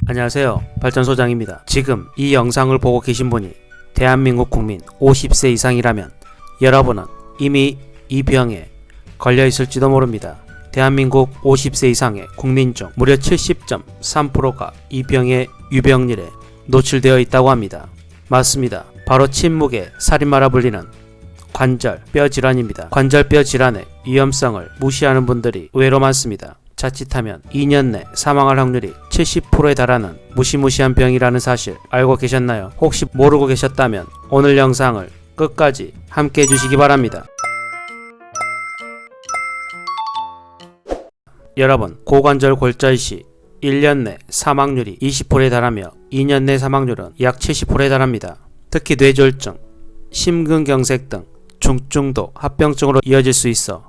안녕하세요, 발전소장입니다. 지금 이 영상을 보고 계신 분이 대한민국 국민 50세 이상이라면 여러분은 이미 이 병에 걸려 있을지도 모릅니다. 대한민국 50세 이상의 국민 중 무려 70.3%가 이 병의 유병률에 노출되어 있다고 합니다. 맞습니다. 바로 침묵의 살인마라 불리는 관절 뼈 질환입니다. 관절 뼈 질환의 위험성을 무시하는 분들이 의외로 많습니다. 자칫하면 2년 내 사망할 확률이 70%에 달하는 무시무시한 병이라는 사실 알고 계셨나요? 혹시 모르고 계셨다면 오늘 영상을 끝까지 함께 해주시기 바랍니다. 여러분, 고관절 골절 시 1년 내 사망률이 20%에 달하며 2년 내 사망률은 약 70%에 달합니다. 특히 뇌졸중, 심근경색 등 중증도 합병증으로 이어질 수 있어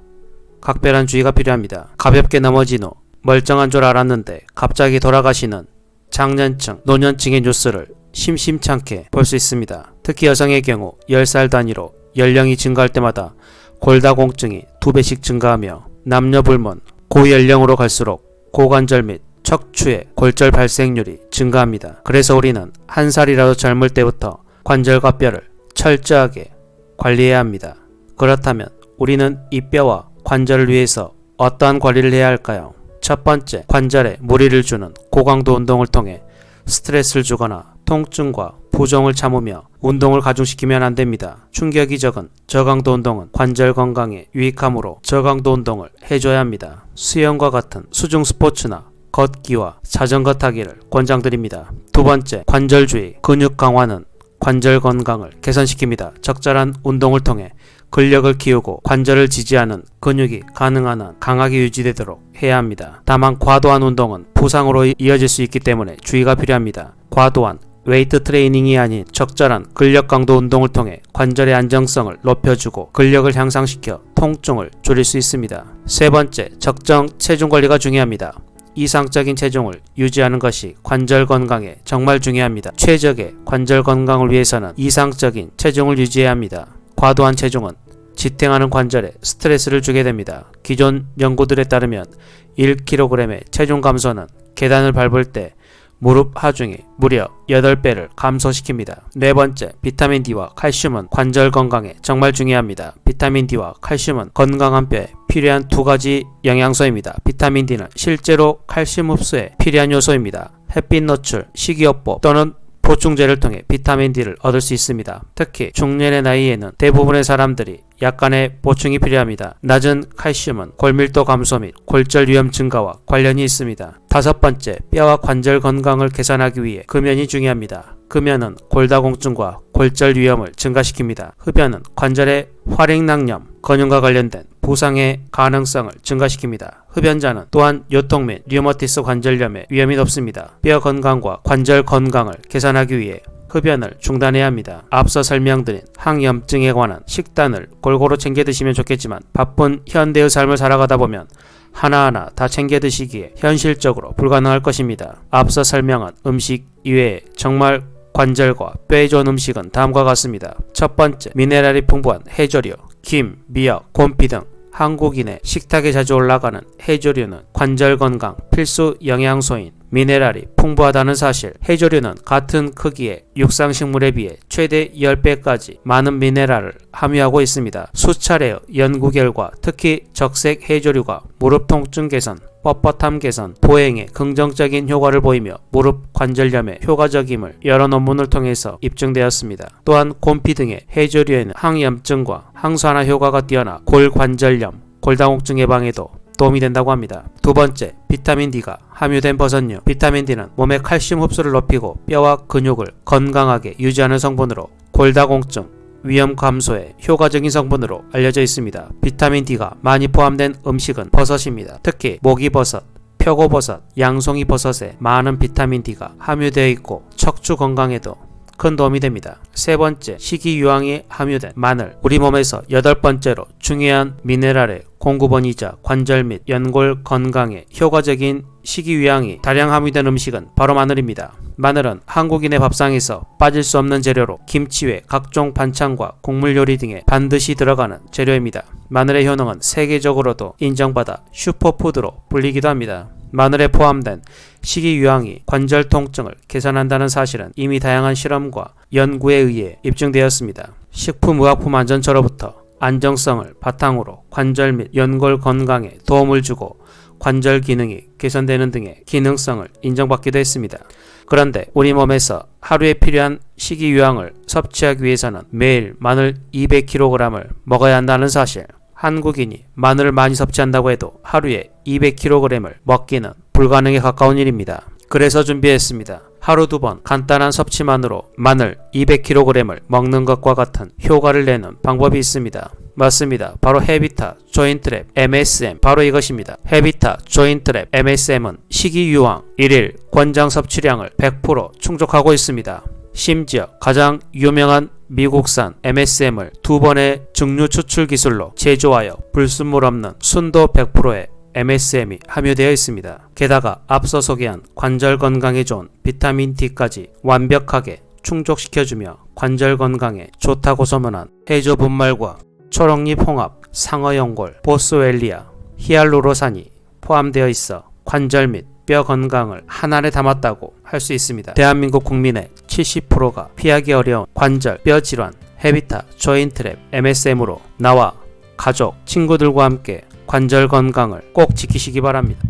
각별한 주의가 필요합니다. 가볍게 넘어진 후 멀쩡한 줄 알았는데 갑자기 돌아가시는 장년층, 노년층의 뉴스를 심심찮게 볼 수 있습니다. 특히 여성의 경우 10살 단위로 연령이 증가할 때마다 골다공증이 2배씩 증가하며 남녀불문 고연령으로 갈수록 고관절 및 척추의 골절 발생률이 증가합니다. 그래서 우리는 한 살이라도 젊을 때부터 관절과 뼈를 철저하게 관리해야 합니다. 그렇다면 우리는 이 뼈와 관절을 위해서 어떠한 관리를 해야 할까요? 첫 번째, 관절에 무리를 주는 고강도 운동을 통해 스트레스를 주거나 통증과 부종을 참으며 운동을 가중시키면 안됩니다. 충격이 적은 저강도 운동은 관절 건강에 유익하므로 저강도 운동을 해줘야 합니다. 수영과 같은 수중 스포츠나 걷기와 자전거 타기를 권장드립니다. 두 번째, 관절주의 근육 강화는 관절 건강을 개선시킵니다. 적절한 운동을 통해 근력을 키우고 관절을 지지하는 근육이 가능한 한 강하게 유지되도록 해야 합니다. 다만 과도한 운동은 부상으로 이어질 수 있기 때문에 주의가 필요합니다. 과도한 웨이트 트레이닝이 아닌 적절한 근력 강도 운동을 통해 관절의 안정성을 높여주고 근력을 향상시켜 통증을 줄일 수 있습니다. 세 번째, 적정 체중 관리가 중요합니다. 이상적인 체중을 유지하는 것이 관절 건강에 정말 중요합니다. 최적의 관절 건강을 위해서는 이상적인 체중을 유지해야 합니다. 과도한 체중은 지탱하는 관절에 스트레스를 주게 됩니다. 기존 연구들에 따르면 1kg의 체중 감소는 계단을 밟을 때 무릎 하중이 무려 8배를 감소시킵니다. 네 번째, 비타민 D와 칼슘은 관절 건강에 정말 중요합니다. 비타민 D와 칼슘은 건강한 뼈에 필요한 두 가지 영양소입니다. 비타민 D는 실제로 칼슘 흡수에 필요한 요소입니다. 햇빛 노출, 식이요법 또는 보충제를 통해 비타민 D를 얻을 수 있습니다. 특히 중년의 나이에는 대부분의 사람들이 약간의 보충이 필요합니다. 낮은 칼슘은 골밀도 감소 및 골절 위험 증가와 관련이 있습니다. 다섯 번째, 뼈와 관절 건강을 개선하기 위해 금연이 중요합니다. 금연은 골다공증과 골절 위험을 증가시킵니다. 흡연은 관절의 활액낭염, 근육과 관련된 부상의 가능성을 증가시킵니다. 흡연자는 또한 요통 및 류머티스 관절염의 위험이 높습니다. 뼈 건강과 관절 건강을 개선하기 위해 흡연을 중단해야 합니다. 앞서 설명드린 항염증에 관한 식단을 골고루 챙겨 드시면 좋겠지만 바쁜 현대의 삶을 살아가다 보면 하나하나 다 챙겨 드시기에 현실적으로 불가능할 것입니다. 앞서 설명한 음식 이외에 정말 관절과 뼈에 좋은 음식은 다음과 같습니다. 첫 번째, 미네랄이 풍부한 해조류, 김, 미역, 곰피 등 한국인의 식탁에 자주 올라가는 해조류는 관절 건강 필수 영양소인 미네랄이 풍부하다는 사실. 해조류는 같은 크기의 육상식물에 비해 최대 10배까지 많은 미네랄을 함유하고 있습니다. 수차례의 연구 결과 특히 적색 해조류가 무릎 통증 개선, 뻣뻣함 개선, 보행에 긍정적인 효과를 보이며 무릎 관절염에 효과적임을 여러 논문을 통해서 입증되었습니다. 또한 곰피 등의 해조류에는 항염증과 항산화 효과가 뛰어나 골관절염, 골다공증 예방에도 도움이 된다고 합니다. 두 번째, 비타민 D가 함유된 버섯류. 비타민 D는 몸의 칼슘 흡수를 높이고 뼈와 근육을 건강하게 유지하는 성분으로 골다공증 위험 감소에 효과적인 성분으로 알려져 있습니다. 비타민 D가 많이 포함된 음식은 버섯입니다. 특히 모기버섯, 표고버섯, 양송이버섯에 많은 비타민 D가 함유되어 있고 척추 건강에도 큰 도움이 됩니다. 세 번째, 식이유황이 함유된 마늘. 우리 몸에서 8번째로 중요한 미네랄의 공급원이자 관절 및 연골 건강에 효과적인 식이유황이 다량 함유된 음식은 바로 마늘입니다. 마늘은 한국인의 밥상에서 빠질 수 없는 재료로 김치 외 각종 반찬과 국물 요리 등에 반드시 들어가는 재료입니다. 마늘의 효능은 세계적으로도 인정받아 슈퍼푸드로 불리기도 합니다. 마늘에 포함된 식이유황이 관절 통증을 개선한다는 사실은 이미 다양한 실험과 연구에 의해 입증되었습니다. 식품의약품안전처로부터 안정성을 바탕으로 관절 및 연골 건강에 도움을 주고 관절 기능이 개선되는 등의 기능성을 인정받기도 했습니다. 그런데 우리 몸에서 하루에 필요한 식이유황을 섭취하기 위해서는 매일 마늘 200kg을 먹어야 한다는 사실. 한국인이 마늘을 많이 섭취한다고 해도 하루에 200kg을 먹기는 불가능에 가까운 일입니다. 그래서 준비했습니다. 하루 2번 간단한 섭취만으로 마늘 200kg을 먹는 것과 같은 효과를 내는 방법이 있습니다. 맞습니다. 바로 헤비타 조인트랩 MSM, 바로 이것입니다. 헤비타 조인트랩 MSM은 식이유황 1일 권장 섭취량을 100% 충족하고 있습니다. 심지어 가장 유명한 미국산 MSM을 2번의 증류 추출 기술로 제조하여 불순물 없는 순도 100%의 MSM이 함유되어 있습니다. 게다가 앞서 소개한 관절 건강에 좋은 비타민 D까지 완벽하게 충족시켜주며 관절 건강에 좋다고 소문한 해조 분말과 초록잎 홍합, 상어연골, 보스웰리아, 히알루로산이 포함되어 있어 관절 및 뼈 건강을 한 알에 담았다고 할 수 있습니다. 대한민국 국민의 70%가 피하기 어려운 관절, 뼈 질환, 헤비타 조인트랩 MSM으로 나와 가족, 친구들과 함께 관절 건강을 꼭 지키시기 바랍니다.